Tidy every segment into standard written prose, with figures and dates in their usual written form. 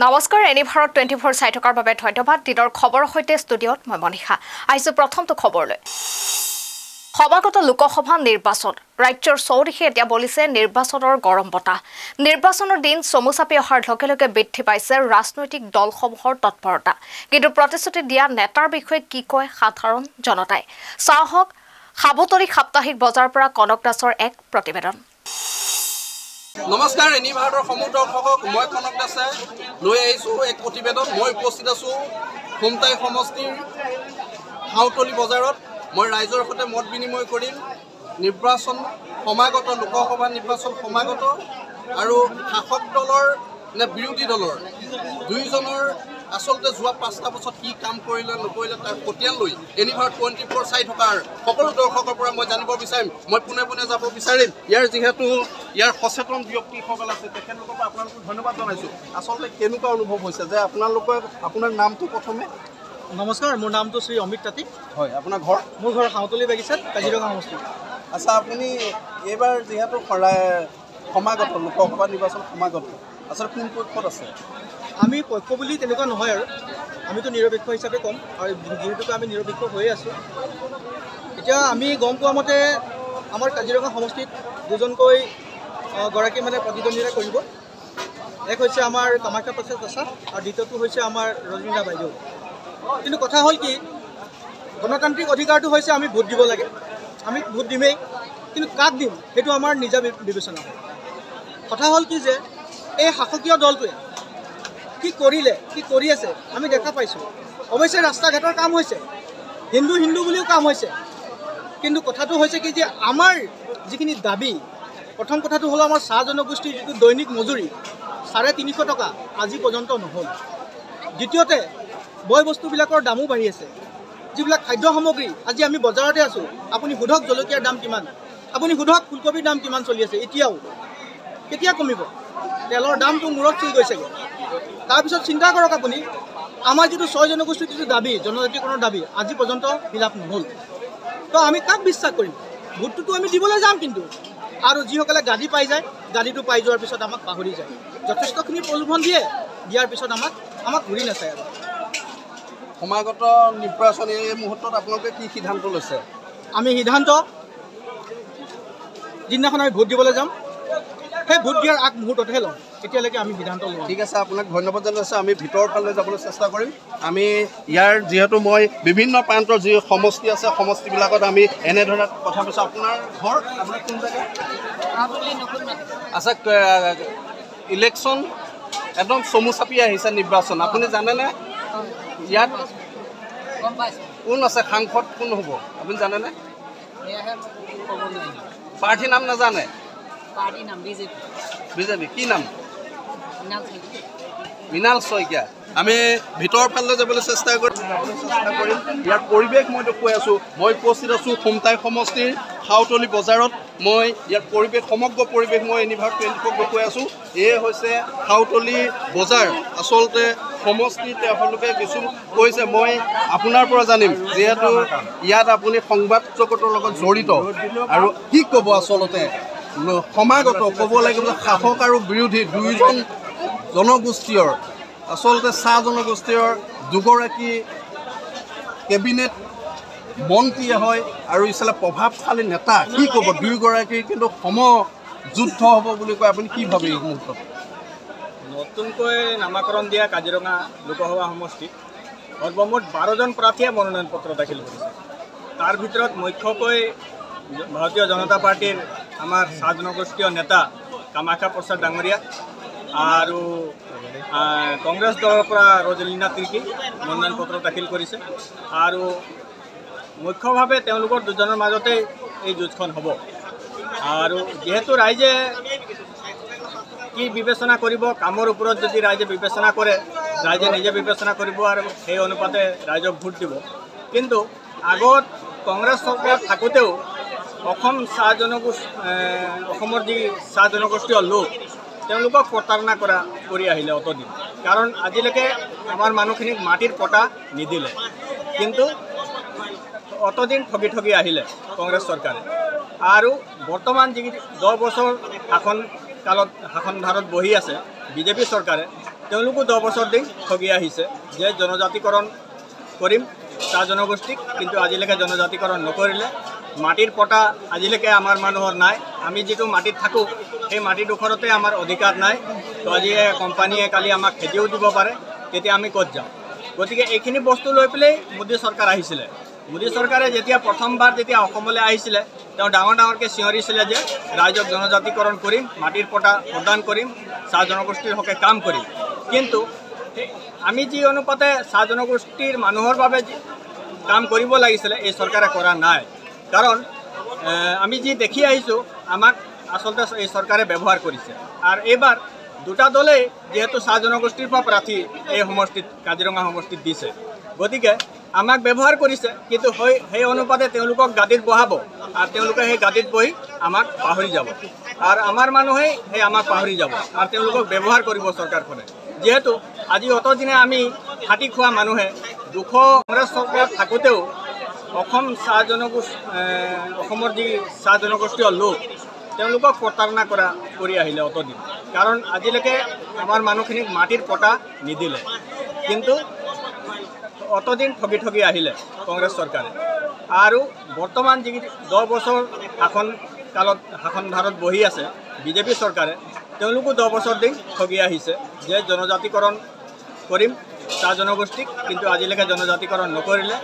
নমস্কাৰ এনি ভাৰত 24 চাই থকাৰ বাবে ধন্যবাদ। দিনৰ খবৰৰ সৈতে ষ্টুডিঅ'ত মই মনিষা আহিছো। প্ৰথমটো খবৰলৈ। সমাগত লোকসভা নিৰ্বাচন ৰাজ্যৰ চৌদিশে এতিয়া বলিছে নিৰ্বাচনৰ গৰম বতাহ। নিৰ্বাচনৰ দিন চমু চাপি অহাৰ লগে লগে বৃদ্ধি পাইছে ৰাজনৈতিক দলসমূহৰ তৎপৰতা। কিন্তু প্ৰতিশ্ৰুতি দিয়া নেতাৰ বিষয়ে কি কয় সাধাৰণ জনতাই? চাহক সাবতৰী সাপ্তাহিক বজাৰৰ পৰা কনক দাসৰ এক প্ৰতিবেদন। নমস্কাৰ এনি ভাৰতৰ সমূহ দৰ্শকক মই কনক দাসে লৈ আহিছোঁ এক প্ৰতিবেদন। মই উপস্থিত আছোঁ খুমটাই সমষ্টিৰ হাউতলি বজাৰত। মই ৰাইজৰ সৈতে মত বিনিময় কৰিম। নিৰ্বাচন সমাগত, লোকসভা নিৰ্বাচন সমাগত আৰু শাসক দলৰ নে বিৰোধী দলৰ দুয়োজনৰ আচলতে যোৱা 5টা বছৰত কি কাম কৰিলে নকৰিলে তাৰ খতিয়ান লৈ এনি ভাৰত 24 চাই থকাৰ সকলো দৰ্শকৰ পৰা মই জানিব বিচাৰিম। মই পোনে পোনে যাব বিচাৰিম। যিহেতু ইয়াৰ সচেতন ব্যক্তিসকল আছে, তেখেতলোকৰ পৰা আপোনালোকক ধন্যবাদ জনাইছোঁ। আচলতে কেনেকুৱা অনুভৱ হৈছে যে আপোনালোকে আপোনাৰ নামটো প্ৰথমে? নমস্কাৰ, মোৰ নামটো শ্ৰী অমিত তাঁতী। হয়, আপোনাৰ ঘৰ? মোৰ ঘৰ হাউতলি বাগিচাত, কাজিৰঙা সমষ্টি। আচ্ছা, আপুনি এইবাৰ যিহেতু সমাগত লোকসভা নিৰ্বাচন সমাগত, আচলতে কোন পক্ষত আছে? আমি পক্ষ বুলি তেনেকুৱা নহয় আৰু আমিতো নিৰপেক্ষ হিচাপে ক'ম, আৰু যিহেতুকে আমি নিৰপেক্ষ হৈয়ে আছোঁ। এতিয়া আমি গম পোৱা মতে আমাৰ কাজিৰঙা সমষ্টিত দুজনকৈ গৰাকী প্ৰতিদ্বন্দ্বিতা কৰিব। এক হৈছে আমাৰ কামাখ্যা প্ৰসাদ চাচা আৰু দ্বিতীয়টো হৈছে আমাৰ ৰজনীনা বাইদেউ। কিন্তু কথা হ'ল কি, গণতান্ত্ৰিক অধিকাৰটো হৈছে আমি ভোট দিব লাগে, আমি ভোট দিমেই, কিন্তু কাক দিম সেইটো আমাৰ নিজা বিবেচনা হয়। কথা হ'ল কি যে এই শাসকীয় দলটোৱে কি কৰিলে, কি কৰি আছে আমি দেখা পাইছোঁ। অৱশ্যে ৰাস্তা ঘাটৰ কাম হৈছে, হিন্দু বুলিও কাম হৈছে, কিন্তু কথাটো হৈছে কি যে আমাৰ যিখিনি দাবী, প্ৰথম কথাটো হ'ল আমাৰ চাহ জনগোষ্ঠীৰ যিটো দৈনিক মজুৰি 350 টকা আজি পৰ্যন্ত নহ'ল। দ্বিতীয়তে বয় বস্তুবিলাকৰ দামো বাঢ়ি আছে। যিবিলাক খাদ্য সামগ্ৰী, আজি আমি বজাৰতে আছোঁ, আপুনি সোধক জলকীয়াৰ দাম কিমান, আপুনি সোধক ফুলকবিৰ দাম কিমান চলি আছে। এতিয়াও কেতিয়া কমিব? তেলৰ দামটো মূৰত চুই গৈছেগৈ। তাৰপিছত চিন্তা কৰক আপুনি, আমাৰ যিটো 6 জনগোষ্ঠীৰ যিটো দাবী, জনজাতিকৰণৰ দাবী, আজি পৰ্যন্ত ফিলাপ নহ'ল। তো আমি কাক বিশ্বাস কৰিম? ভোটটোতো আমি দিবলৈ যাম, কিন্তু আৰু যিসকলে গাড়ী পাই যায়, গাড়ীটো পাই যোৱাৰ পিছত আমাক পাহৰি যায়, যথেষ্টখিনি প্ৰলোভন দিয়াৰ পিছত আমাক ঘূৰি নাচায়। আৰু সমাগত নিৰ্বাচন এই মুহূৰ্তত আপোনালোকে কি সিদ্ধান্ত লৈছে? আমি সিদ্ধান্ত যিদিনাখন আমি ভোট দিবলৈ যাম, সেই ভোট দিয়াৰ আগ মুহূৰ্ততহে ল'ম। এতিয়ালৈকে আমি সিদ্ধান্ত লওঁ। ঠিক আছে, আপোনাক ধন্যবাদ জনাইছোঁ। আমি ভিতৰৰ ফালে যাবলৈ চেষ্টা কৰিম। আমি ইয়াৰ যিহেতু মই বিভিন্ন প্ৰান্তৰ যি সমষ্টি আছে, সমষ্টিবিলাকত আমি এনেধৰণে কথা কৈছোঁ। আপোনাৰ ঘৰ, আপোনাৰ কোন জেগা? আচ্ছা, ইলেকশ্যন একদম চমু চাপি আহিছে নিৰ্বাচন, আপুনি জানেনে? ইয়াত কোন আছে সাংসদ, কোন হ'ব আপুনি জানেনে? প্ৰাৰ্থীৰ নাম নাজানে? বিজেপি কি নাম? মৃণাল শইকীয়া। আমি ভিতৰৰ ফালে যাবলৈ চেষ্টা কৰিম। ইয়াৰ পৰিৱেশ মই দেখুৱাই আছোঁ। মই উপস্থিত আছোঁ খুমটাই সমষ্টিৰ হাউতলি বজাৰত। মই ইয়াৰ পৰিৱেশ, সমগ্ৰ পৰিৱেশ মই এনি ভাৰত 24 দেখুৱাই আছোঁ। এয়ে হৈছে হাউতলি বজাৰ। আচলতে সমষ্টিত তেওঁলোকে কিছু কৈছে, মই আপোনাৰ পৰা জানিম, যিহেতু ইয়াত আপুনি সংবাদ জগতৰ লগত জড়িত, আৰু কি ক'ব আচলতে সমাগত ক'ব লাগিব যে শাসক আৰু বিৰোধী দুয়োজন জনগোষ্ঠীৰ, আচলতে চাহ জনগোষ্ঠীৰ দুগৰাকী কেবিনেট মন্ত্ৰীয়ে হয় আৰু ইফালে প্ৰভাৱশালী নেতা। কি ক'ব দুয়োগৰাকী কিন্তু সমযুদ্ধ হ'ব বুলি কয়, আপুনি কি ভাবে এই মুহূৰ্তত? নতুনকৈ নামাকৰণ দিয়া কাজিৰঙা লোকসভা সমষ্টিত সৰ্বমুঠ 12জন প্ৰাৰ্থীয়ে মনোনয়ন পত্ৰ দাখিল কৰিছে। তাৰ ভিতৰত মুখ্যকৈ ভাৰতীয় জনতা পাৰ্টীৰ আমাৰ চাহ জনগোষ্ঠীয় নেতা কামাখ্যা প্ৰসাদ ডাঙৰীয়া আৰু কংগ্ৰেছ দলৰ পৰা ৰজনীনা তিৰ্কী মনোনয়ন পত্ৰ দাখিল কৰিছে। আৰু মুখ্যভাৱে তেওঁলোকৰ দুজনৰ মাজতে এই যুঁজখন হ'ব। আৰু যিহেতু ৰাইজে কি বিবেচনা কৰিব, কামৰ ওপৰত যদি ৰাইজে বিবেচনা কৰে, ৰাইজে নিজে বিবেচনা কৰিব আৰু সেই অনুপাতে ৰাইজক ভোট দিব। কিন্তু আগত কংগ্ৰেছ চৰকাৰ থাকোঁতেও অসমৰ যি চাহ জনগোষ্ঠীয় লোক, তেওঁলোকক প্ৰতাৰণা কৰি আহিলে অতদিন। কাৰণ আজিলৈকে আমাৰ মানুহখিনিক মাটিৰ পটা নিদিলে, কিন্তু অতদিন ঠগি আহিলে কংগ্ৰেছ চৰকাৰে। আৰু বৰ্তমান যি 10 বছৰ শাসন ভাৰত বহি আছে বিজেপি চৰকাৰে, তেওঁলোকো 10 বছৰ দিন ঠগি আহিছে যে জনজাতিকৰণ কৰিম চাহ জনগোষ্ঠীক, কিন্তু আজিলৈকে জনজাতিকৰণ নকৰিলে। মাটিৰ পটা আজিলৈকে আমাৰ মানুহৰ নাই। আমি যিটো মাটিত থাকোঁ সেই মাটিডোখৰতে আমাৰ অধিকাৰ নাই। তো আজি কোম্পানীয়ে কালি আমাক খেতিও দিব পাৰে, তেতিয়া আমি ক'ত যাম? গতিকে এইখিনি বস্তু লৈ পেলাই মোদী চৰকাৰ আহিছিলে। মোদী চৰকাৰে যেতিয়া প্ৰথমবাৰ যেতিয়া অসমলৈ আহিছিলে, তেওঁ ডাঙৰকৈ চিঞৰিছিলে যে ৰাইজক জনজাতিকৰণ কৰিম, মাটিৰ পটা প্ৰদান কৰিম, চাহ জনগোষ্ঠীৰ হকে কাম কৰিম। কিন্তু আমি যি অনুপাতে চাহ জনগোষ্ঠীৰ মানুহৰ বাবে কাম কৰিব লাগিছিলে এই চৰকাৰে কৰা নাই। কাৰণ আমি যি দেখি আহিছোঁ আমাক আচলতে এই চৰকাৰে ব্যৱহাৰ কৰিছে। আৰু এইবাৰ দুটা দলেই যিহেতু চাহ জনগোষ্ঠীৰ পৰা প্ৰাৰ্থী এই সমষ্টিত কাজিৰঙা সমষ্টিত দিছে, গতিকে আমাক ব্যৱহাৰ কৰিছে। কিন্তু সেই অনুপাতে তেওঁলোকক গাদীত বহাব আৰু তেওঁলোকে সেই গাদীত বহি আমাক পাহৰি যাব, আৰু আমাৰ মানুহেই সেই আমাক পাহৰি যাব আৰু তেওঁলোকক ব্যৱহাৰ কৰিব চৰকাৰখনে। যিহেতু আজি অতদিনে আমি খাটি খোৱা মানুহে কংগ্ৰেছ চৰকাৰত থাকোঁতেও অসমৰ যি চাহ জনগোষ্ঠীয় লোক তেওঁলোকক প্ৰতাৰণা কৰি আহিলে অতদিন। কাৰণ আজিলৈকে আমাৰ মানুহখিনিক মাটিৰ পটা নিদিলে, কিন্তু অতদিন ঠগি আহিলে কংগ্ৰেছ চৰকাৰে। আৰু বৰ্তমান যি 10 বছৰ শাসন ভাৰত বহি আছে বিজেপি চৰকাৰে, তেওঁলোকো 10 বছৰ দিন ঠগি আহিছে যে জনজাতিকৰণ কৰিম চাহ জনগোষ্ঠীক, কিন্তু আজিলৈকে জনজাতিকৰণ নকৰিলে।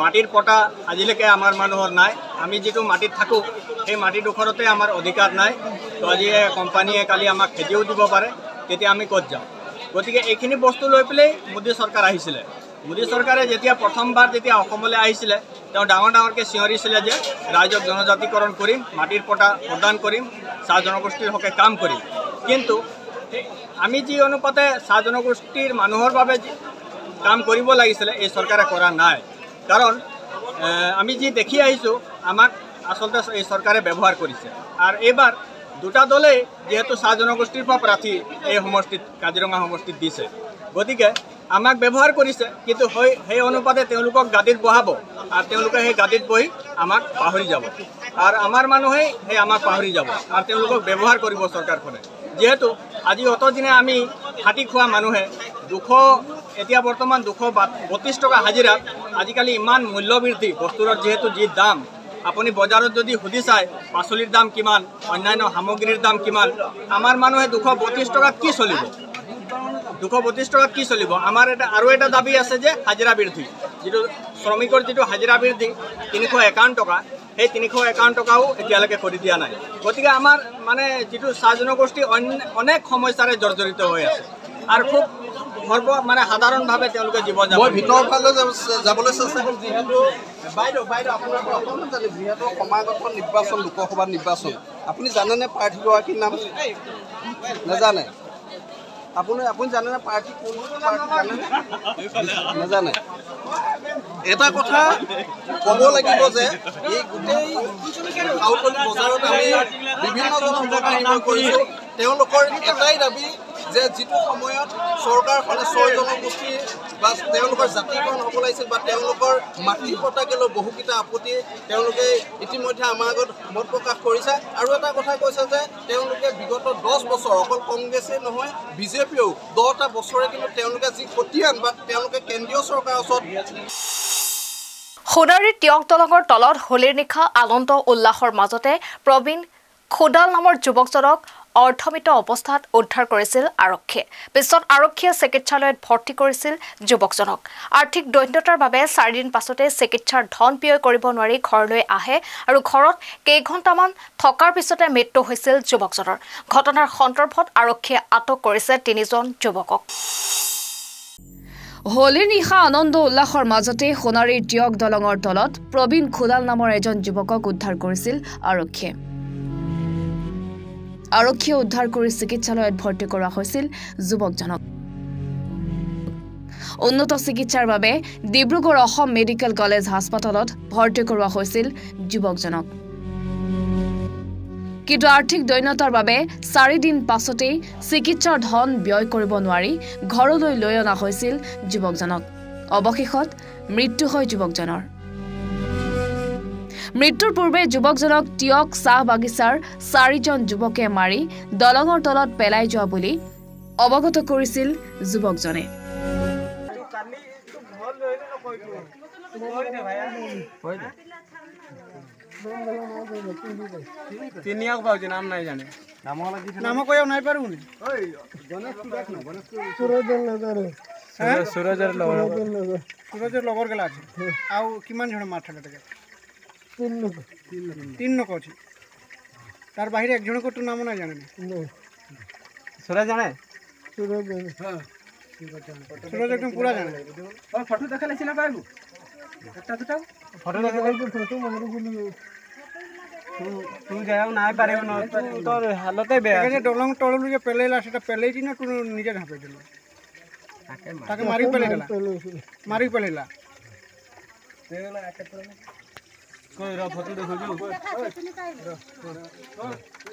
মাটিৰ পটা আজিলৈকে আমাৰ মানুহৰ নাই। আমি যিটো মাটিত থাকোঁ সেই মাটিডোখৰতে আমাৰ অধিকাৰ নাই। তো আজি কোম্পানীয়ে কালি আমাক খেতিও দিব পাৰে, তেতিয়া আমি ক'ত যাম? গতিকে এইখিনি বস্তু লৈ পেলাই মোদী চৰকাৰ আহিছিলে। মোদী চৰকাৰে যেতিয়া প্ৰথমবাৰ যেতিয়া অসমলৈ আহিছিলে, তেওঁ ডাঙৰকৈ চিঞৰিছিলে যে ৰাইজক জনজাতিকৰণ কৰিম, মাটিৰ পটা প্ৰদান কৰিম, চাহ জনগোষ্ঠীৰ হকে কাম কৰিম। কিন্তু আমি যি অনুপাতে চাহ জনগোষ্ঠীৰ মানুহৰ বাবে কাম কৰিব লাগিছিলে এই চৰকাৰে কৰা নাই। কাৰণ আমি যি দেখি আহিছোঁ আমাক আচলতে এই চৰকাৰে ব্যৱহাৰ কৰিছে। আৰু এইবাৰ দুটা দলেই যিহেতু চাহ জনগোষ্ঠীৰ পৰা প্ৰাৰ্থী এই সমষ্টিত কাজিৰঙা সমষ্টিত দিছে, গতিকে আমাক ব্যৱহাৰ কৰিছে। কিন্তু সেই অনুপাতে তেওঁলোকক গাদীত বহাব আৰু তেওঁলোকে সেই গাদীত বহি আমাক পাহৰি যাব, আৰু আমাৰ মানুহেই সেই আমাক পাহৰি যাব আৰু তেওঁলোকক ব্যৱহাৰ কৰিব চৰকাৰখনে। যিহেতু আজি অতদিনে আমি খাটি খোৱা মানুহে এতিয়া বৰ্তমান 232 টকা হাজিৰা। আজিকালি ইমান মূল্য বৃদ্ধি বস্তুৰ, যিহেতু যি দাম আপুনি বজাৰত যদি সুধি চায় পাচলিৰ দাম কিমান, অন্যান্য সামগ্ৰীৰ দাম কিমান, আমাৰ মানুহে 232 টকাত কি চলিব? 232 টকাত কি চলিব? আমাৰ আৰু এটা দাবী আছে যে হাজিৰা বৃদ্ধি, যিটো শ্ৰমিকৰ যিটো হাজিৰা বৃদ্ধি 351 টকা, সেই 351 টকাও এতিয়ালৈকে কৰি দিয়া নাই। গতিকে আমাৰ যিটো চাহ জনগোষ্ঠী অনেক সমস্যাৰে জৰ্জৰিত হৈ আছে আৰু খুব সাধাৰণভাৱে তেওঁলোকে জীৱন যাপন। মই ভিতৰৰ ফালে যাবলৈ চেষ্টা কৰিম। যিহেতু বাইদেউ আপোনাৰ পৰা অকণমান জানে, যিহেতু সমাগত নিৰ্বাচন, লোকসভা নিৰ্বাচন, আপুনি জানেনে প্ৰাৰ্থীগৰাকীৰ নাম? নাজানে? আপুনি জানেনে পাৰ্টি কোন পাৰ্টি জানেনে? নাজানে? এটা কথা ক'ব লাগিব যে এই গোটেই আউটলি বজাৰত আমি বিভিন্ন জনক আহিব কৰিছোঁ। তেওঁলোকৰ এটাই দাবী যে যিটো সময়ত চৰকাৰখনে 6 জনগোষ্ঠী বা তেওঁলোকৰ জাতিকৰণ হ'ব লাগিছিল বা তেওঁলোকৰ মাটি পটাকে লৈ বহুকেইটা আপত্তি তেওঁলোকে ইতিমধ্যে আমাৰ আগত মত প্ৰকাশ কৰিছে। আৰু এটা কথা কৈছে যে তেওঁলোকে বিগত 10 বছৰ অকল কংগ্ৰেছেই নহয় বিজেপিয়েও 10টা বছৰে কিন্তু তেওঁলোকে যি খতিয়ান বা তেওঁলোকে কেন্দ্ৰীয় চৰকাৰৰ ওচৰত সোণাৰীৰ টিয়ক দলঙৰ তলত হোলীৰ নিশা আনন্দ উল্লাসৰ মাজতে প্ৰবীণ খোদাল নামৰ যুৱকজনক অৰ্ধমৃত অৱস্থাত উদ্ধাৰ কৰিছিল আৰক্ষীয়ে। পিছত আৰক্ষীয়ে চিকিৎসালয়ত ভৰ্তি কৰিছিল যুৱকজনক। আৰ্থিক দৈন্যতাৰ বাবে 4 দিন পাছতে চিকিৎসাৰ ধন ব্যয় কৰিব নোৱাৰি ঘৰলৈ আহে আৰু ঘৰত কেইঘণ্টামান থকাৰ পিছতে মৃত্যু হৈছিল যুৱকজনৰ। ঘটনাৰ সন্দৰ্ভত আৰক্ষীয়ে আটক কৰিছে 3জন যুৱকক। হোলীৰ নিশা আনন্দ উল্লাসৰ মাজতে সোণাৰীৰ টিয়ক দলঙৰ তলত প্ৰবীণ খোদাল নামৰ এজন যুৱকক উদ্ধাৰ কৰিছিল আৰক্ষীয়ে। আৰক্ষীয়ে উদ্ধাৰ কৰি চিকিৎসালয়ত ভৰ্তি কৰা হৈছিল যুৱকজনক। উন্নত চিকিৎসাৰ বাবে ডিব্ৰুগড় অসম মেডিকেল কলেজ হাস্পতালত ভৰ্তি কৰোৱা হৈছিল যুৱকজনক। কিন্তু আৰ্থিক দৈন্যতাৰ বাবে 4 দিন পাছতেই চিকিৎসাৰ ধন ব্যয় কৰিব নোৱাৰি ঘৰলৈ লৈ অনা হৈছিল যুৱকজনক। অৱশেষত মৃত্যু হয় যুৱকজনৰ। মৃত্যুৰ পূৰ্বে যুৱকজনক টিয়ক চাহ বাগিচাৰ 4জন যুৱকে মাৰি দলঙৰ তলত পেলাই যোৱা বুলি অৱগত কৰিছিল যুৱকজনে। সুৰজৰ লগৰ গেলা আছে আৰু কিমান জন মাৰ থাকে তাকে 3 লোক আছে তাৰ বাহিৰে একজনকো তো নাম নাই জানে সুৰজ জানে সুরজ একদম পুরা জানে ফটো দেখাইছি না পাইবো একটা দুটা ফটো দেখাইছি ফটো মনে গুলি তুই যাও নাই পারিব না তোর হালতে বেয়া আছে ডলং টললু যে পেলেলা সেটা পেলেইছি না তুই নিজে ঢাপে দিল তাকে মারি পেলেলা পেলেলা একা তো কই র ফটো দেখো যু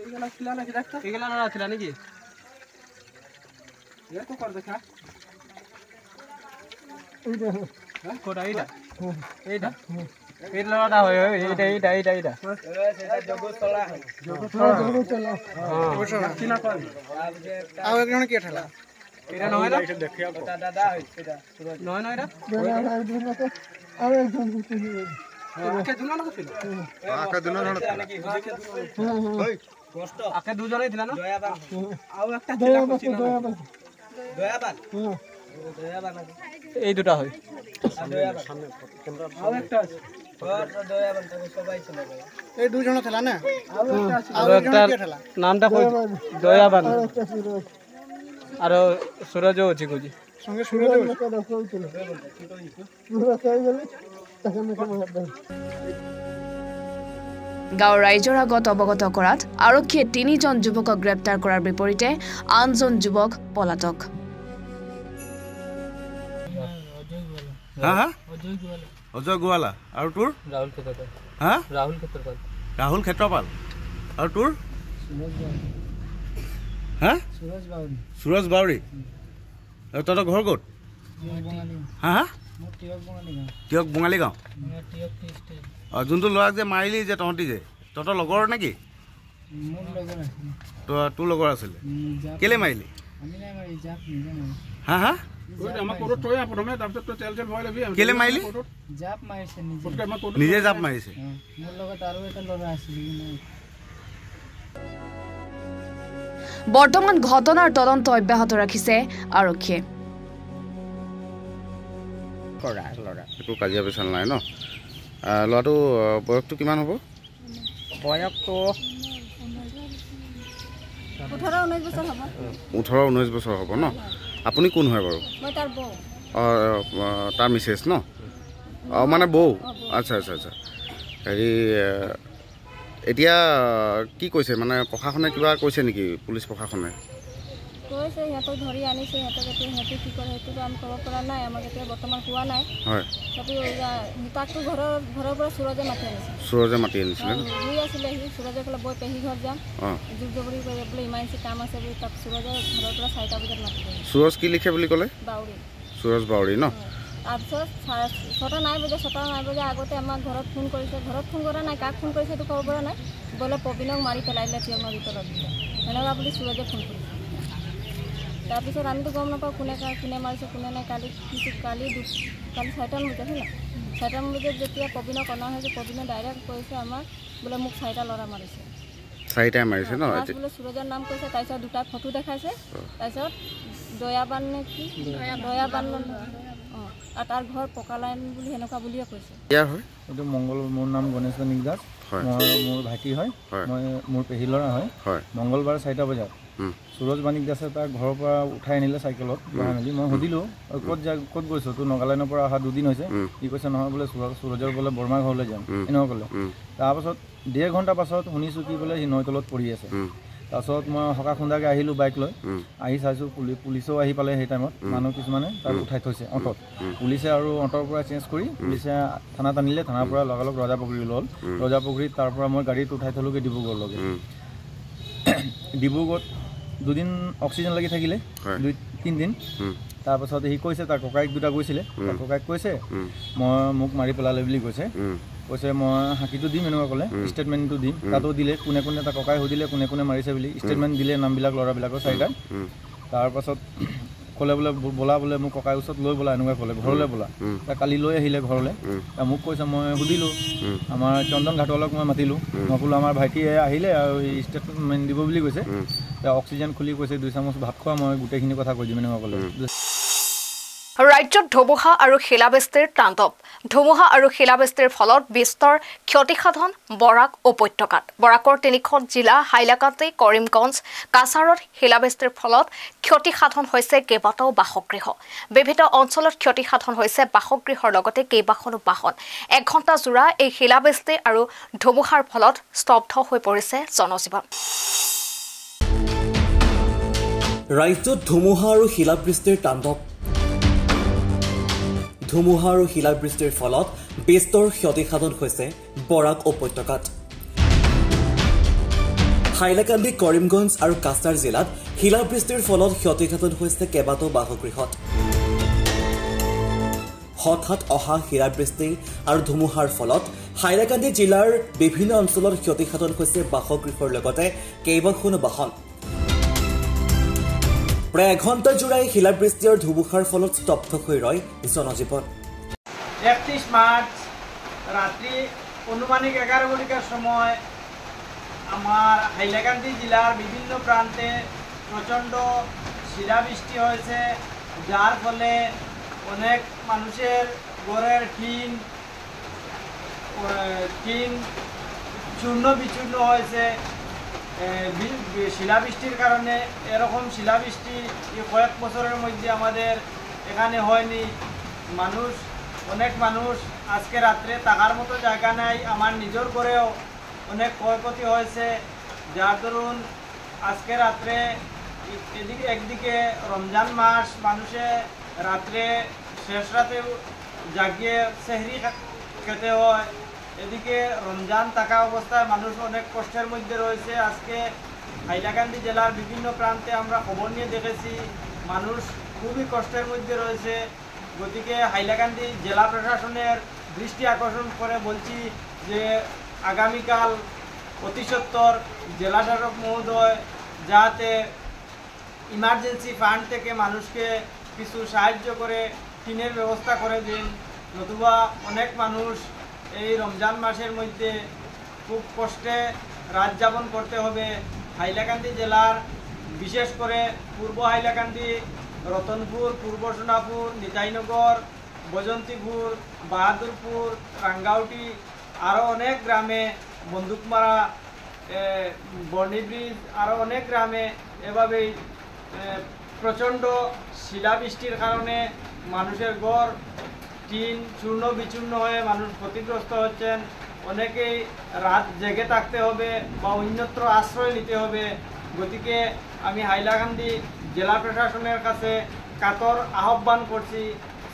এইগুলা ছিল না কি দেখতো এইগুলা না ছিল নাকি ये तो कर देखा এইটা হ্যাঁ কোডা এইটা এইটা এর লড়াটা হয় এইটা সেটা জগতলা হ্যাঁ কিনা কর আর একজন কি ঠেলা এটা নয় না এটা দেখিয়া ওটা দাদা হয় এটা নয় না এটা আর একজন গুটি আকে দুনা না ছিল আকে দুনা না ওই কষ্ট আকে দুজনেই দিলা না দয়াবান আর একটা ছিল দয়াবান এই দুটা হয় এই দুজন ঠেলা না আর একটা নামটা কই দয়াবান আর সুরজ আছে কইছি সঙ্গে সুরজ গাঁৱৰ ৰাইজৰ আগত অৱগত কৰাত আৰক্ষীয়ে 3জন যুৱকক গ্ৰেপ্তাৰ কৰাৰ বিপৰীতে আনজন যুৱক পলাতক। অজয় গোৱালা আৰু তোৰ ৰাহুল ক্ষেত্ৰপাল আৰু তোৰ সুৰজ বাউৰী আৰু তহঁতৰ ঘৰ ক'ত তিয়ক বঙালী গাঁও যোনটো ল'ৰাক যে মাৰিলি যে তহঁতি যে তহঁতৰ লগৰ নেকি তোৰ লগৰ আছিলে কেলে মাৰিলি কেলে মাৰিলি নিজে জাপ মাৰিছে বৰ্তমান ঘটনাৰ তদন্ত অব্যাহত ৰাখিছে আৰক্ষীয়ে। একো কাজিয়া পেচাল নাই ন ল'ৰাটো বয়সটো কিমান হ'ব বয়সটো 18-19 বছৰ হ'ব ন আপুনি কোন হয় বাৰু তাৰ মিছেছ ন মানে বৌ আচ্ছা আচ্ছা আচ্ছা হেৰি এতিয়া কি কৈছে মানে প্ৰশাসনে কিবা কৈছে নেকি পুলিচ প্ৰশাসনে কৈছে সিহঁতক ধৰি আনিছে সিহঁতক সিহঁতে কি কৰে সেইটো আমি ক'ব পৰা নাই আমাক এতিয়া বৰ্তমান কোৱা নাই হয় তাকটো ঘৰৰ পৰা সুৰজে মাতি আনিছিলে শুই আছিলে সি সুৰজে ক'লে বৈ পেহী ঘৰত যাম জোৰ জবৰি কৰি বোলে ইমাৰ্জেঞ্চি কাম আছে বুলি তাক সুৰজে ঘৰৰ পৰা 4টা বজাত মাতি সুৰজ কি লিখে বুলি ক'লে বাউৰী সুৰজ বাউৰী ন তাৰপিছত 6টা নাই বজে আগতে আমাক ঘৰত ফোন কৰিছে ঘৰত ফোন কৰা নাই কাক ফোন কৰিছে সেইটো ক'ব পৰা নাই বোলে প্ৰবীণক মাৰি পেলাইলে তিয়ঙৰ ভিতৰত এনেকুৱা বুলি সুৰজে ফোন কৰিছে তাৰপিছত আমিতো গম নাপাওঁ কোনে মাৰিছে কোনে নাই কালি 4টামান বজাত হয় না 4টামান বজাত যেতিয়া প্ৰবীণক অনা হৈছে প্ৰবীণে ডাইৰেক্ট কৈছে আমাক বোলে মোক 4টা ল'ৰা মাৰিছে 4টাই মাৰিছে ন বোলে সুৰজৰ নাম কৈছে তাৰপিছত 2টা ফটো দেখাইছে তাৰপিছত দয়াবান নে কি দয়াবান আৰ তাৰ ঘৰ পকালাইন বুলি হেনকা বুলিয়ে কৈছে ইয়াৰ হয় এটো মঙ্গল মোৰ নাম গণেশ নিক দাস মোৰ ভাইটি হয় মই মোৰ পেহী ল'ৰা হয় মঙ্গলবাৰ 4টা বজাত সুৰজ বানিক দাসে তাক ঘৰৰ পৰা উঠাই আনিলে চাইকেলত মেলি মই সুধিলোঁ ক'ত গৈছ তোৰ নগালেণ্ডৰ পৰা অহা 2 দিন হৈছে কি কৈছে নহয় বোলে সুৰজৰ বোলে বৰ্মা ঘৰলৈ যাম এনেকুৱা ক'লে তাৰপাছত 1.5 ঘণ্টা পাছত শুনিছোঁ কি বোলে সি নৈতলত পৰি আছে তাৰপিছত মই হকা খুন্দাকৈ আহিলোঁ বাইক লৈ আহি চাইছোঁ পুলিচেও আহি পালে সেই টাইমত মানুহ কিছুমানে তাক উঠাই থৈছে অটত পুলিচে আৰু অটৰ পৰা চেঞ্জ কৰি পুলিচে থানাত আনিলে থানাৰ পৰা লগালগ ৰজাপুখুৰী ল'ল ৰজাপুখুৰীত তাৰ পৰা মই গাড়ীত উঠাই থ'লোগৈ ডিব্ৰুগড়লৈকে ডিব্ৰুগড়ত 2 দিন অক্সিজেন লাগি থাকিলে 2-3 দিন তাৰপাছত সি কৈছে তাৰ ককাইক 2টা গৈছিলে ককাইক কৈছে মোক মাৰি পেলালে বুলি কৈছে মই হাকিটো দিম এনেকুৱা ক'লে ষ্টেটমেণ্টটো দিম তাতো দিলে কোনে তাৰ ককাই সুধিলে কোনে মাৰিছে বুলি ষ্টেটমেণ্ট দিলে নামবিলাক ল'ৰাবিলাকৰ 4টা তাৰপাছত ক'লে বোলে ব'লা বোলে মোক ককাই ওচৰত লৈ ব'লা এনেকুৱা ক'লে ঘৰলৈ ব'লা কালি লৈ আহিলে ঘৰলৈ মোক কৈছে মই সুধিলোঁ আমাৰ চন্দন ঘাটলক মই মাতিলোঁ মই ক'লোঁ আমাৰ ভাইটিয়ে আহিলে আৰু ষ্টেটমেণ্ট দিব বুলি কৈছে অক্সিজেন খুলি কৈছে 2 চামুচ ভাত খোৱা মই গোটেইখিনি কথা কৈ দিম এনেকুৱা ক'লে ৰাজ্যত ধুমুহা আৰু শিলাবৃষ্টিৰ তাণ্ডৱ ধুমুহা আৰু শিলাবৃষ্টিৰ ফলত বিস্তৰ ক্ষতিসাধন বৰাক উপত্যকাত বৰাকৰ 3খন জিলা হাইলাকান্দি কৰিমগঞ্জ কাছাৰত শিলাবৃষ্টিৰ ফলত ক্ষতিসাধন হৈছে কেইবাটাও বাসগৃহ বিভিন্ন অঞ্চলত ক্ষতিসাধন হৈছে বাসগৃহৰ লগতে কেইবাখনো বাহন 1 ঘণ্টা জোৰা এই শিলাবৃষ্টি আৰু ধুমুহাৰ ফলত স্তব্ধ হৈ পৰিছে জনজীৱন ৰাজ্যত ধুমুহা আৰু শিলাবৃষ্টিৰ তাণ্ডৱ ধুমুহা আৰু শিলাবৃষ্টিৰ ফলত বিস্তৰ ক্ষতিসাধন হৈছে বৰাক উপত্যকাত হাইলাকান্দি কৰিমগঞ্জ আৰু কাছাৰ জিলাত শিলাবৃষ্টিৰ ফলত ক্ষতিসাধন হৈছে কেইবাটাও বাসগৃহত হঠাৎ অহা শিলাবৃষ্টি আৰু ধুমুহাৰ ফলত হাইলাকান্দি জিলাৰ বিভিন্ন অঞ্চলত ক্ষতিসাধন হৈছে বাসগৃহৰ লগতে কেইবাখনো বাহন প্ৰায় 1 ঘণ্টা জোৰা শিলাবৃষ্টি আৰু ধুমুহাৰ ফলত স্তব্ধ হৈ ৰয় জনজীৱন 31 মার্চ রাত্রি অনুমানিক 11 ঘটিকার সময় আমার হাইলাকান্দি জেলার বিভিন্ন প্রান্তে প্রচণ্ড শিলাবৃষ্টি হয়েছে যার ফলে অনেক মানুষের ঘরের টিন চূর্ণ বিচূর্ণ হয়েছে শিলাবৃষ্টির কারণে এরকম শিলাবৃষ্টি কয়েক বছরের মধ্যে আমাদের এখানে হয়নি অনেক মানুষ আজকে রাত্রে থাকার মতো জায়গা নাই আমার নিজের ঘরেও অনেক ক্ষয়ক্ষতি হয়েছে যার দরুন আজকে রাত্রে একদিকে রমজান মাস মানুষে রাত্রে শেষ রাতে জাগিয়ে সেহরি খেতে হয় এদিকে রমজান থাকা অবস্থায় মানুষ অনেক কষ্টের মধ্যে রয়েছে আজকে হাইলাকান্দি জেলার বিভিন্ন প্রান্তে আমরা খবর নিয়ে দেখেছি মানুষ খুবই কষ্টের মধ্যে রয়েছে গতিকে হাইলাকান্দি জেলা প্রশাসনের দৃষ্টি আকর্ষণ করে বলছি যে আগামীকাল অতি সত্বর জেলা শাসক মহোদয় যাতে ইমার্জেন্সি ফান্ড থেকে মানুষকে কিছু সাহায্য করে টিনের ব্যবস্থা করে দিন নতুবা অনেক মানুষ এই রমজান মাসের মধ্যে খুব কষ্টে রাত যাপন করতে হবে হাইলাকান্দি জেলার বিশেষ করে পূর্ব হাইলাকান্দি রতনপুর পূর্ব সোনাপুর নিতাইনগর বজন্তীপুর বাহাদুরপুর রাঙ্গাউটি আরও অনেক গ্রামে বন্দুকমারা বর্ণি ব্রিজ আরও অনেক গ্রামে এভাবেই প্রচণ্ড শিলাবৃষ্টির কারণে মানুষের ঘর টিন চূর্ণ বিচূর্ণ হয়ে মানুষ ক্ষতিগ্রস্ত হচ্ছেন অনেকেই রাত জেগে থাকতে হবে বা অন্যত্র আশ্রয় নিতে হবে গতিকে আমি হাইলাকান্দি জেলা প্রশাসনের কাছে কাতর আহ্বান করছি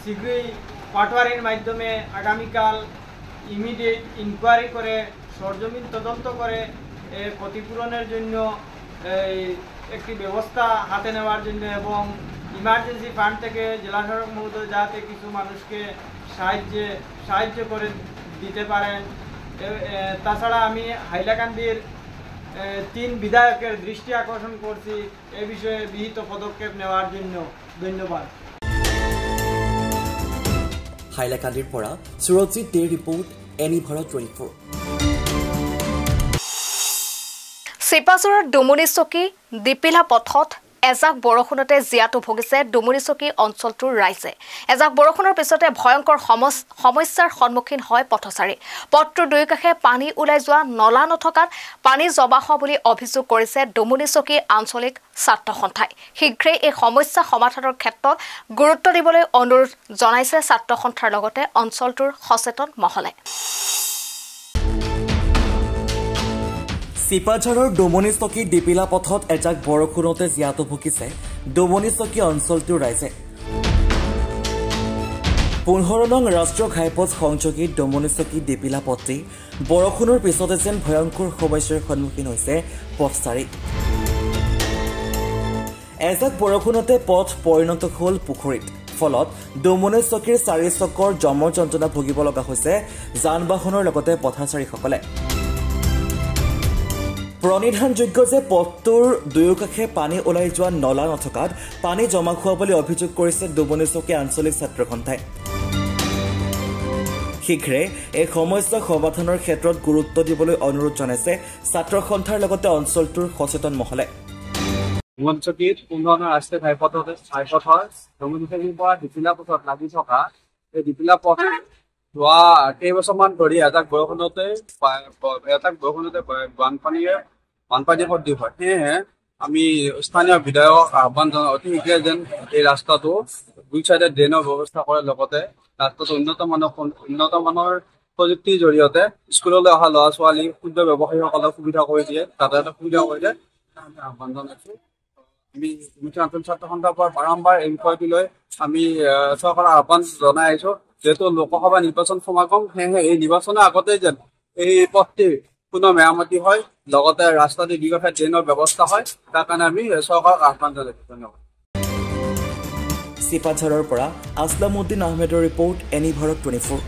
শীঘ্রই পাটোয়ারির মাধ্যমে আগামীকাল ইমিডিয়েট ইনকোয়ারি করে সরজমিন তদন্ত করে ক্ষতিপূরণের জন্য একটি ব্যবস্থা হাতে নেওয়ার জন্য এবং ইমার্জেন্সি ফান্ড থেকে জেলা শাসক মহোদয় যাতে কিছু মানুষকে সাহায্য করে দিতে পারেন তাছাড়া আমি হাইলাকান্দির 3 বিধায়কের দৃষ্টি আকর্ষণ করছি এ বিষয়ে বিহিত পদক্ষেপ নেওয়ার জন্য ধন্যবাদ হাইলাকান্দিৰ পৰা সুৰজিত দেৰ ৰিপোৰ্ট এনি ভাৰত 24 চিপাঝাৰৰ ডুমুনিচকী দীপিলা পথত এজাক বৰষুণতে জিয়াটো ভুগিছে ডুমুনিচকী অঞ্চলটোৰ ৰাইজে এজাক বৰষুণৰ পিছতে ভয়ংকৰ সমস্যাৰ সন্মুখীন হয় পথচাৰী পথটোৰ দুই কাষে পানী ওলাই যোৱা নলা নথকাত পানী জমা হোৱা বুলি অভিযোগ কৰিছে ডুমুনিচকী আঞ্চলিক ছাত্ৰ সন্থাই শীঘ্ৰেই এই সমস্যা সমাধানৰ ক্ষেত্ৰত গুৰুত্ব দিবলৈ অনুৰোধ জনাইছে ছাত্ৰ সন্থাৰ লগতে অঞ্চলটোৰ সচেতন মহলে চিপাঝাৰৰ ডুমনিচকী দীপিলা পথত এজাক বৰষুণতে জিয়াটো ভুগিছে ডুমনিচকী অঞ্চলটোৰ ৰাইজে 15 নং ৰাষ্ট্ৰীয় ঘাইপথ সংযোগী ডুমনিচকী দীপিলা পথটি বৰষুণৰ পিছতে যেন ভয়ংকৰ সমস্যাৰ সন্মুখীন হৈছে পথচাৰী এজাক বৰষুণতে পথ পৰিণত হ'ল পুখুৰীত ফলত ডুমনিচকীৰ 4 চকৰ জমৰ যন্ত্ৰণা ভুগিব লগা হৈছে যান বাহনৰ লগতে পথচাৰীসকলে প্ৰণিধানযোগ্য যে পথটোৰ দুয়োকাষে পানী ওলাই যোৱা নলা নথকাত পানী জমা খোৱা বুলি অভিযোগ কৰিছে দুবনিচকীয়া আঞ্চলিক ছাত্ৰ সন্থাই। শীঘ্ৰে এই সমস্যা সমাধানৰ ক্ষেত্ৰত গুৰুত্ব দিবলৈ অনুৰোধ জনাইছে ছাত্ৰ সন্থাৰ লগতে অঞ্চলটোৰ সচেতন মহলে। দুবনিচকীত কোনোধৰণৰ ৰাষ্ট্ৰীয় ঘাইপথ হয় দুবনিচকীৰ পৰা দীপিলা পথত লাগি থকা এই দীপিলা পথ যোৱা কেইবছৰমান ধৰি এজাক বৰষুণতে বানপানী সদৃশ হয়। সেয়েহে আমি স্থানীয় বিধায়ক আহ্বান জনাওঁ অতি শীঘ্ৰে যেন এই ৰাস্তাটো দুই চাইডে ড্ৰেইনৰ ব্যৱস্থা কৰে, লগতে ৰাস্তাটো উন্নত মানৰ প্ৰযুক্তিৰ জৰিয়তে স্কুললৈ অহা ল'ৰা ছোৱালী ক্ষুদ্ৰ ব্যৱসায়ীসকলক সুবিধা কৰি দিয়ে, যাতায়াতৰ সুবিধা কৰি দিয়ে। আমি আহ্বান জনাইছোঁ। আমি আঞ্চলিক ছাত্ৰ সন্থাৰ পৰা বাৰম্বাৰ এই বিষয়টো লৈ আমি চৰকাৰৰ আহ্বান জনাই আহিছোঁ। যেহেতু লোকসভা নিৰ্বাচন সমাগম, সেয়েহে এই নিৰ্বাচনৰ আগতে যেন এই পথটি পুনৰ মেৰামতি হয়, লগতে ৰাস্তাটোৰ দুয়োকাষে ড্ৰেইনৰ ব্যৱস্থা হয়, তাৰ কাৰণে আমি চৰকাৰক আহ্বান জনাইছোঁ। ধন্যবাদ। চিপাঝাৰৰ পৰা আসলামউদ্দিন আহমেদৰ ৰিপৰ্ট, এনি ভাৰত 24।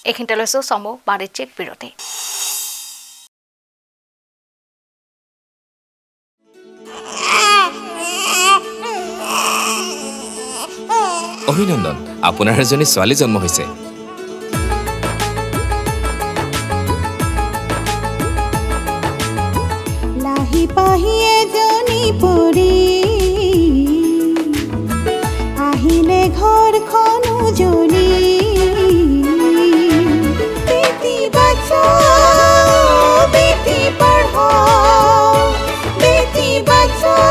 এইখিনিতে লৈছোঁ চমু বাণিজ্যিক বিৰতি। অভিনন্দন, আপোনাৰ এজনী ছোৱালী জন্ম হৈছে। লাহি পাহি এজনী পৰি আহিলে ঘৰখন উজলি, বেটি বচাও বেটি পঢ়াও, বেটি বচাও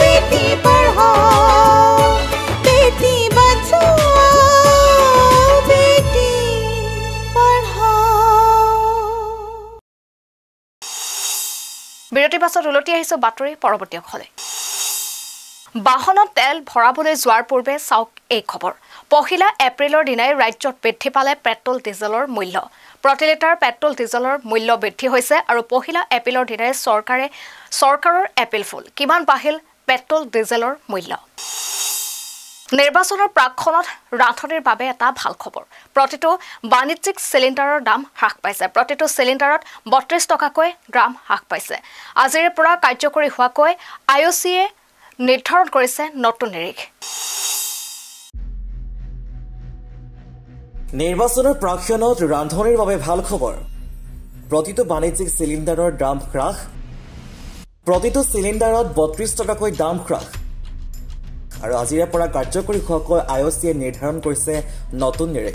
বেটি পঢ়াও, বেটি বচাও বেটি পঢ়াও। বিৰতিৰ পাছত উলটি আহিছোঁ বাতৰি পৰৱৰ্তী অংশলৈ। বাহনত তেল ভৰাবলৈ যোৱাৰ পূৰ্বে চাওক এই খবৰ। 1 এপ্ৰিলৰ দিনাই ৰাজ্যত বৃদ্ধি পালে পেট্ৰল ডিজেলৰ মূল্য। প্ৰতি লিটাৰ পেট্ৰল ডিজেলৰ মূল্য বৃদ্ধি হৈছে আৰু 1 এপ্ৰিলৰ দিনাই চৰকাৰৰ এপিল ফুল। কিমান বাঢ়িল পেট্ৰল ডিজেলৰ মূল্য? নিৰ্বাচনৰ প্ৰাকখনত ৰান্ধনিৰ বাবে এটা ভাল খবৰ। প্ৰতিটো বাণিজ্যিক চিলিণ্ডাৰৰ দাম হ্ৰাস পাইছে। প্ৰতিটো চিলিণ্ডাৰত 32 টকাকৈ দাম হ্ৰাস পাইছে। আজিৰে পৰা কাৰ্যকৰী হোৱাকৈ IOCয়ে নিৰ্ধাৰণ কৰিছে নতুন নিৰিখ। নিৰ্বাচনৰ প্ৰাকক্ষণত ৰান্ধনিৰ বাবে ভাল খবৰ। প্ৰতিটো বাণিজ্যিক চিলিণ্ডাৰৰ দাম হ্ৰাস, প্ৰতিটো চিলিণ্ডাৰত 32 টকাকৈ দাম হ্ৰাস আৰু আজিৰে পৰা কাৰ্যকৰী হোৱাকৈ IOCয়ে নিৰ্ধাৰণ কৰিছে নতুন নিৰিখ।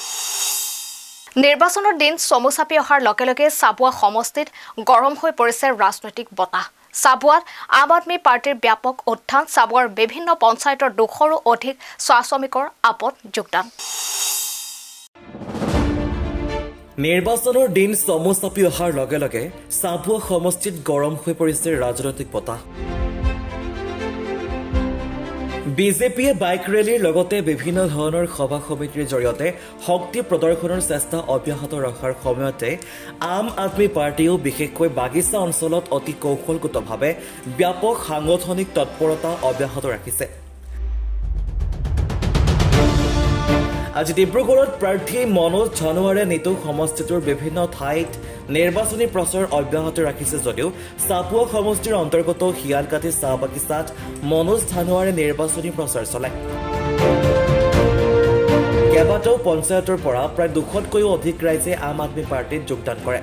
নিৰ্বাচনৰ দিন চমু চাপি অহাৰ লগে লগে চাবুৱা সমষ্টিত গৰম হৈ পৰিছে ৰাজনৈতিক বতাহ। চাবুৱাত আম আদমী পাৰ্টিৰ ব্যাপক উত্থান। চাবুৱাৰ বিভিন্ন পঞ্চায়তৰ 200ৰো অধিক চাহ শ্ৰমিকৰ আপত যোগদান। নিৰ্বাচনৰ দিন চমু চাপি অহাৰ লগে লগে চাবুৱা সমষ্টিত গৰম হৈ পৰিছে ৰাজনৈতিক বতাহ। বিজেপিয়ে বাইক ৰেলীৰ লগতে বিভিন্ন ধৰণৰ সভা সমিতিৰ জৰিয়তে শক্তি প্ৰদৰ্শনৰ চেষ্টা অব্যাহত ৰখাৰ সময়তে আম আদমী পাৰ্টিয়েও বিশেষকৈ বাগিচা অঞ্চলত অতি কৌশলগতভাৱে ব্যাপক সাংগঠনিক তৎপৰতা অব্যাহত ৰাখিছে। আজি ডিব্ৰুগড়ত প্ৰাৰ্থী মনোজ ধানোৱাৰে নিতৌ সমষ্টিটোৰ বিভিন্ন ঠাইত নিৰ্বাচনী প্ৰচাৰ অব্যাহত ৰাখিছে যদিও চাবুৱা সমষ্টিৰ অন্তৰ্গত শিয়ালকাঠি চাহ বাগিচাত মনোজ ধানোৱাৰে নিৰ্বাচনী প্ৰচাৰ চলায়। কেইবাটাও পঞ্চায়তৰ পৰা প্ৰায় 200তকৈও অধিক ৰাইজে আম আদমী পাৰ্টিত যোগদান কৰে।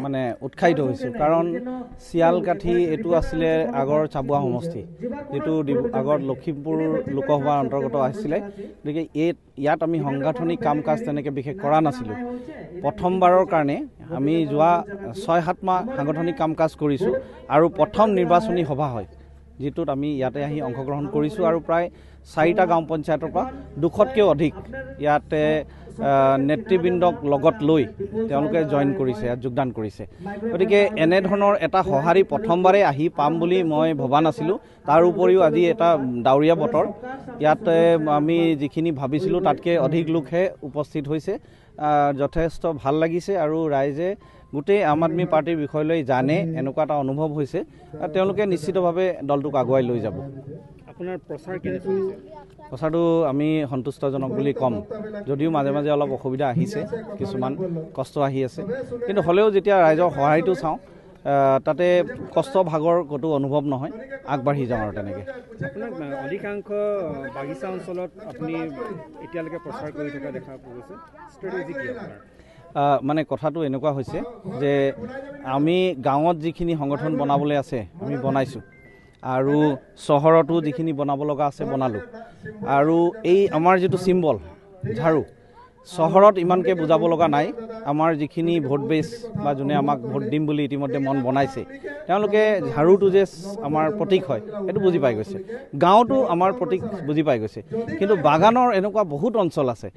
মানে উৎসাহিত হৈছোঁ, কাৰণ শিয়ালকাঠি এইটো আছিলে আগৰ চাবুৱা সমষ্টি, যিটো আগত লখিমপুৰ লোকসভাৰ অন্তৰ্গত আছিলে। গতিকে ইয়াত আমি সাংগঠনিক কাম কাজ তেনেকৈ বিশেষ কৰা নাছিলোঁ। প্ৰথমবাৰৰ কাৰণে আমি যোৱা 6-7 মাহ সাংগঠনিক কাম কাজ কৰিছোঁ আৰু প্ৰথম নিৰ্বাচনী সভা হয়, যিটোত আমি ইয়াতে আহি অংশগ্ৰহণ কৰিছোঁ আৰু প্ৰায় 4টা গাঁও পঞ্চায়তৰ পৰা 200তকৈও অধিক ইয়াতে নেতৃবৃন্দক লগত লৈ তেওঁলোকে জইন কৰিছে, ইয়াত যোগদান কৰিছে। গতিকে এনেধৰণৰ এটা সঁহাৰি প্ৰথমবাৰে আহি পাম বুলি মই ভবা নাছিলোঁ। তাৰ উপৰিও আজি এটা ডাৱৰীয়া বতৰ, ইয়াতে আমি যিখিনি ভাবিছিলোঁ তাতকৈ অধিক লোকহে উপস্থিত হৈছে। যথেষ্ট ভাল লাগিছে আৰু ৰাইজে গোটেই আম আদমী পাৰ্টিৰ বিষয়লৈ জানে, এনেকুৱা এটা অনুভৱ হৈছে। তেওঁলোকে নিশ্চিতভাৱে দলটোক আগুৱাই লৈ যাব। আপোনাৰ প্ৰচাৰ কেনেকুৱা হৈছে? প্ৰচাৰটো আমি সন্তুষ্টজনক বুলি ক'ম, যদিও মাজে মাজে অলপ অসুবিধা আহিছে, কিছুমান কষ্ট আহি আছে, কিন্তু হ'লেও যেতিয়া ৰাইজৰ সহায়টো চাওঁ তাতে কষ্ট ভাগৰ ক'তো অনুভৱ নহয়, আগবাঢ়ি যাওঁ আৰু তেনেকৈ। আপোনাক অধিকাংশ বাগিচা অঞ্চলত আপুনি এতিয়ালৈকে প্ৰচাৰ কৰি থকা দেখা গৈছে, ষ্ট্ৰেটেজি কি আপোনাৰ? মানে কথাটো এনেকুৱা হৈছে যে আমি গাঁৱত যিখিনি সংগঠন বনাবলৈ আছে আমি বনাইছোঁ, আৰু চহৰতো যিখিনি বনাব লগা আছে বনালোঁ, আৰু এই আমাৰ যিটো চিম্বল ঝাৰু চহৰত ইমানকৈ বুজাব লগা নাই। আমাৰ যিখিনি ভোট বেছ বা যোনে আমাক ভোট দিম বুলি ইতিমধ্যে মন বনাইছে তেওঁলোকে ঝাৰুটো যে আমাৰ প্ৰতীক হয় সেইটো বুজি পাই গৈছে, গাঁৱতো আমাৰ প্ৰতীক বুজি পাই গৈছে। কিন্তু বাগানৰ এনেকুৱা বহুত অঞ্চল আছে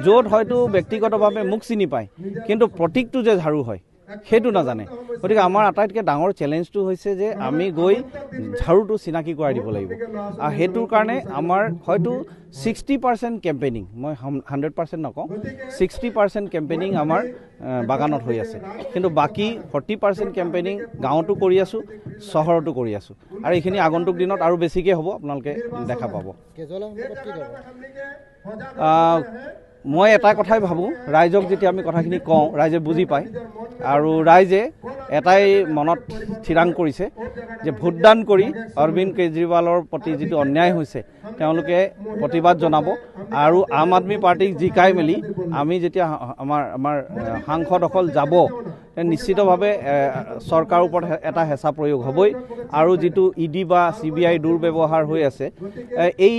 য'ত হয়তো ব্যক্তিগতভাৱে মোক চিনি পায়, কিন্তু প্ৰতীকটো যে ঝাৰু হয় সেইটো নাজানে। গতিকে আমাৰ আটাইতকৈ ডাঙৰ চেলেঞ্জটো হৈছে যে আমি গৈ ঝাৰুটো চিনাকি কৰাই দিব লাগিব, আৰু সেইটোৰ কাৰণে আমাৰ হয়তো 60% কেম্পেইনিং, মই 100% নকওঁ, 60% কেম্পেইনিং আমাৰ বাগানত হৈ আছে, কিন্তু বাকী 40% কেম্পেইনিং গাঁৱতো কৰি আছোঁ, চহৰতো কৰি আছোঁ, আৰু এইখিনি আগন্তুক দিনত আৰু বেছিকৈ হ'ব, আপোনালোকে দেখা পাব। মই এটা কথাই ভাবোঁ, ৰাইজক যেতিয়া আমি কথাখিনি কওঁ ৰাইজে বুজি পায়, আৰু ৰাইজে এটাই মনত থিৰাং কৰিছে যে ভোটদান কৰি অৰবিন্দ কেজৰিৱালৰ প্ৰতি যিটো অন্যায় হৈছে তেওঁলোকে প্ৰতিবাদ জনাব, আৰু আম আদমি পাৰ্টিক জিকাই মেলি আমি যেতিয়া আমাৰ সাংসদসকল যাব নিশ্চিতভাৱে চৰকাৰৰ ওপৰত এটা হেঁচা প্ৰয়োগ হ'বই, আৰু যিটো ED বা CBI দুৰ্ব্যৱহাৰ হৈ আছে এই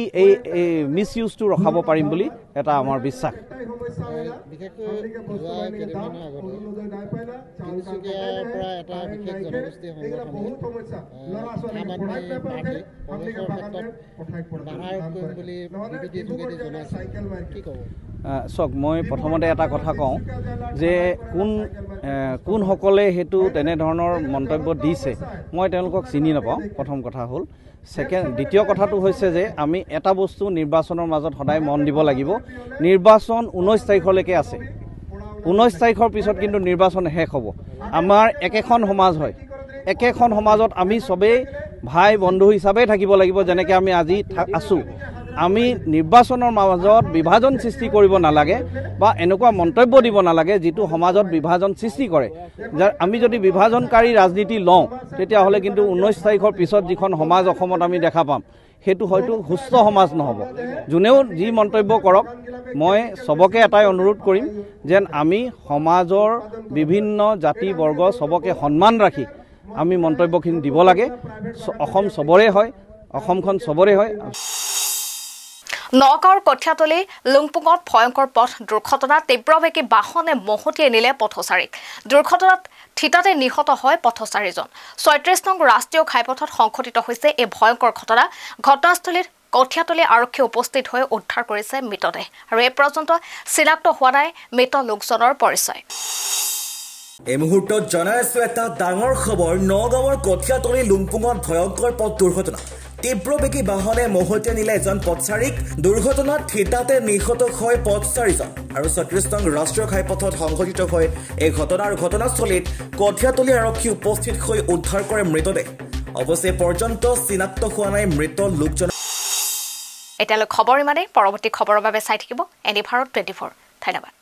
মিছ ইউজটো ৰখাব পাৰিম বুলি এটা আমাৰ বিশ্বাস। বিশেষকৈ যোৱা কেইদিনমানৰ আগতে তিনিচুকীয়াৰ পৰা এটা বিশেষ জনগোষ্ঠী সংগঠনে আম আদমি পাৰ্টি প্ৰৱেশৰ ক্ষেত্ৰত বাধা আৰোপ কৰিম বুলি বিবৃতি যোগেদি জনাইছে, কি ক'ব? চাওক, মই প্ৰথমতে এটা কথা কওঁ যে কোনসকলে সেইটো তেনেধৰণৰ মন্তব্য দিছে মই তেওঁলোকক চিনি নাপাওঁ, প্ৰথম কথা হ'ল। দ্বিতীয় কথাটো হৈছে যে আমি এটা বস্তু নিৰ্বাচনৰ মাজত সদায় মন দিব লাগিব, নিৰ্বাচন 19 তাৰিখলৈকে আছে, 19 তাৰিখৰ পিছত কিন্তু নিৰ্বাচন শেষ হ'ব। আমাৰ একেখন সমাজ হয়, একেখন সমাজত আমি চবেই ভাই বন্ধু হিচাপে থাকিব লাগিব, যেনেকৈ আমি আজি আছোঁ। আমি নিৰ্বাচনৰ মাজত বিভাজন সৃষ্টি কৰিব নালাগে বা এনেকুৱা মন্তব্য দিব নালাগে যিটো সমাজত বিভাজন সৃষ্টি কৰে। আমি যদি বিভাজনকাৰী ৰাজনীতি লওঁ তেতিয়াহ'লে কিন্তু 19 তাৰিখৰ পিছত যিখন সমাজ অসমত আমি দেখা পাম সেইটো হয়তো সুস্থ সমাজ নহ'ব। যোনেও যি মন্তব্য কৰক, মই চবকে এটাই অনুৰোধ কৰিম যেন আমি সমাজৰ বিভিন্ন জাতি বৰ্গ চবকে সন্মান ৰাখি আমি মন্তব্যখিনি দিব লাগে। অসম চবৰে হয়, অসমখন চবৰে হয়। নগাঁৱৰ কঠীয়াতলী লুংপুঙত ভয়ংকৰ পথ দুৰ্ঘটনা, তীব্ৰবেগী বাহনে মহতিয়াই নিলে পথচাৰীক। দুৰ্ঘটনাত থিতাতে নিহত হয় পথচাৰীজন। ৩৬ নং ৰাষ্ট্ৰীয় ঘাইপথত সংঘটিত হৈছে এই ভয়ংকৰ ঘটনা। ঘটনাস্থলীত কঠীয়াতলী আৰক্ষী উপস্থিত হৈ উদ্ধাৰ কৰিছে মৃতদেহ, আৰু এই পৰ্যন্ত চিনাক্ত হোৱা নাই মৃত লোকজনৰ পৰিচয়। এই মুহূৰ্তত জনাই আছো এটা ডাঙৰ খবৰ। নগাঁৱৰ কঠীয়াতলী লুংপুঙত ভয়ংকৰ পথ দুৰ্ঘটনা, তীব্ৰবেগী বাহনে মহতিয়াই নিলে এজন পথচাৰীক। দুৰ্ঘটনাত থিতাতে নিহত হয় পথচাৰীজন, আৰু ৩৬ নং ৰাষ্ট্ৰীয় ঘাইপথত সংঘটিত হয় এই ঘটনাৰ ঘটনাস্থলীত কঠীয়াতলী আৰক্ষী উপস্থিত হৈ উদ্ধাৰ কৰে মৃতদেহ। অৱশ্যে পৰ্যন্ত চিনাক্ত হোৱা নাই মৃত লোকজন। এতিয়ালৈ খবৰ ইমানেই। পৰৱৰ্তী খবৰৰ বাবে চাই থাকিব এনি ভাৰত 24। ধন্যবাদ।